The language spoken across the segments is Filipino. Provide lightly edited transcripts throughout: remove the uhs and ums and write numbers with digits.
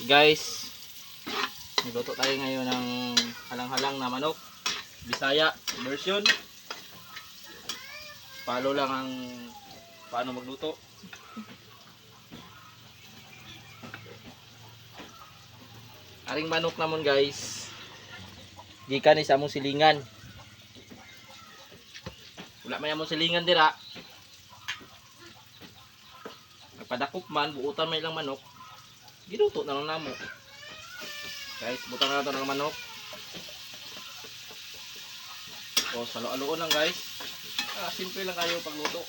Guys, magluto tayo ngayon ng halang-halang na manok Bisaya version. Follow lang ang paano magluto. Aring manok namon guys, gikan ni sa among silingan. Wala may among silingan dira. Nagpadakop man, buutan may ilang manok. Giluto na lang namo. Guys, butang na ito ng manok. O, salo-aloon lang guys. Simple lang kayo pagluto.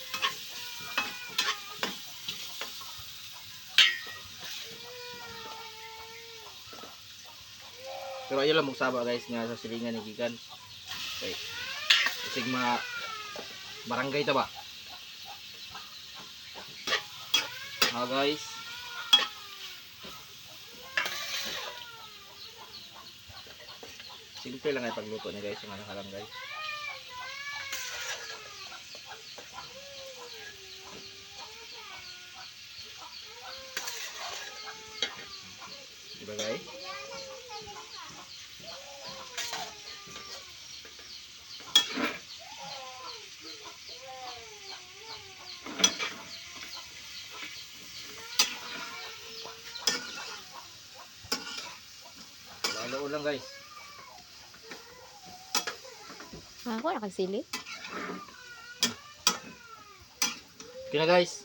Pero ayaw lang magsaba guys nga sa silingan ni gikan. Okay. Isig barangay ta ba? Guys. Simple lang ay pagluto niya guys, yung halang guys. Diba guys? Lalo lang guys. Ako nakasili. Okay na guys.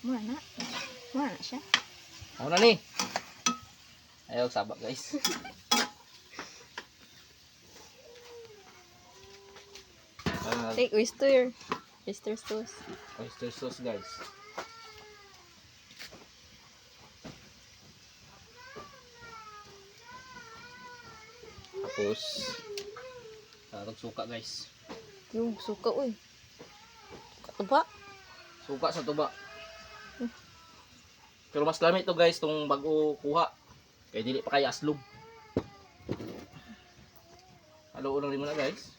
Mura na siya. Ako na ni. Ayaw sabak guys. Take oyster sauce. Oyster sauce guys. Tapos suka guys. Yung suka uy. Katuba. Suka sa tuba. Pero mas lamit to guys tong bago kuha. Kaya dili pa kaya aslog. Halo lang rin muna guys.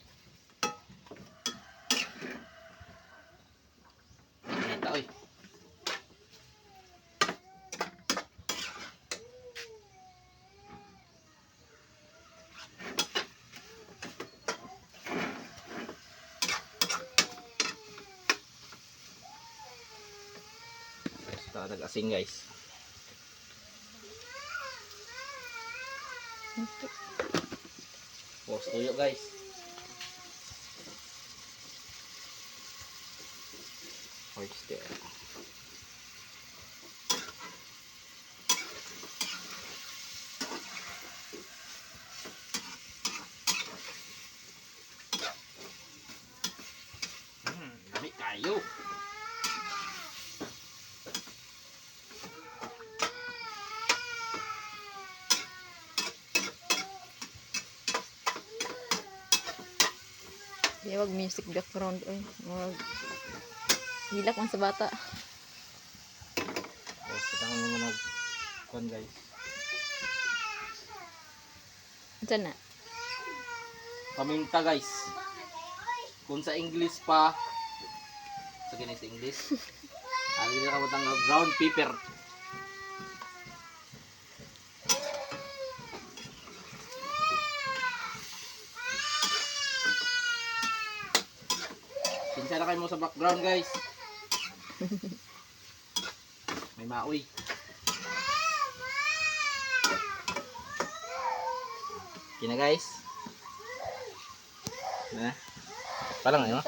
Kita oy. Tatag asing guys. Pos tuyo guys. Oyster. Dami kayo. Di wag music background oy. Wag hilak man sa bata. Tapos patangan mo muna kon guys. Diyan na. Paminta guys. Kung sa English pa sa kinis English. Ano na kabutang brown pepper. Kinsa na kayo mo sa background guys. May maoy. Kina guys. Na. Parang ano?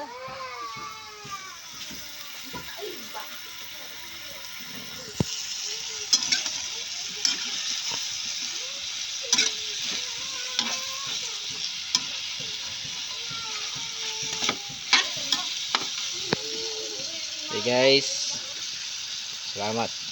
Okay guys. Salamat.